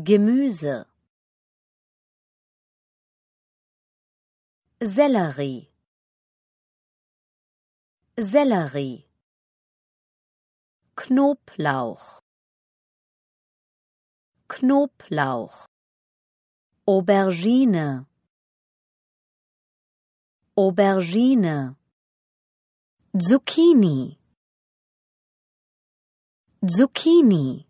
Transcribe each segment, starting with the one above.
Gemüse, Sellerie, Sellerie, Knoblauch, Knoblauch, Aubergine, Aubergine, Zucchini, Zucchini,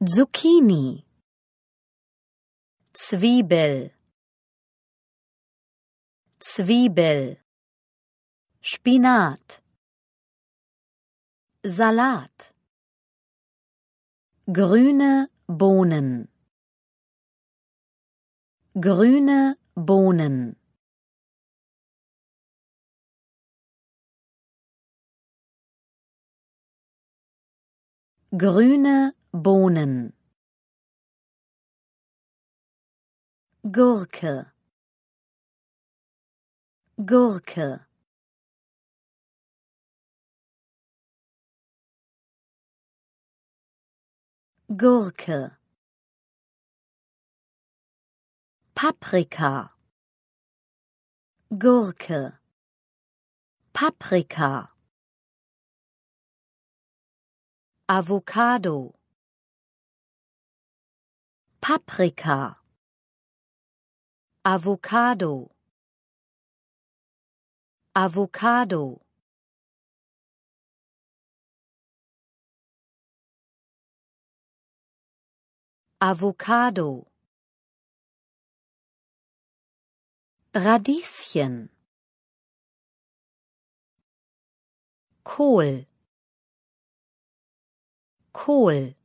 Zucchini, Zwiebel, Zwiebel, Spinat, Salat, grüne Bohnen, grüne Bohnen, grüne Bohnen, Gurke, Gurke, Gurke, Paprika, Gurke, Paprika, Avocado, Paprika, Avocado, Avocado, Avocado, Radieschen, Kohl, Kohl,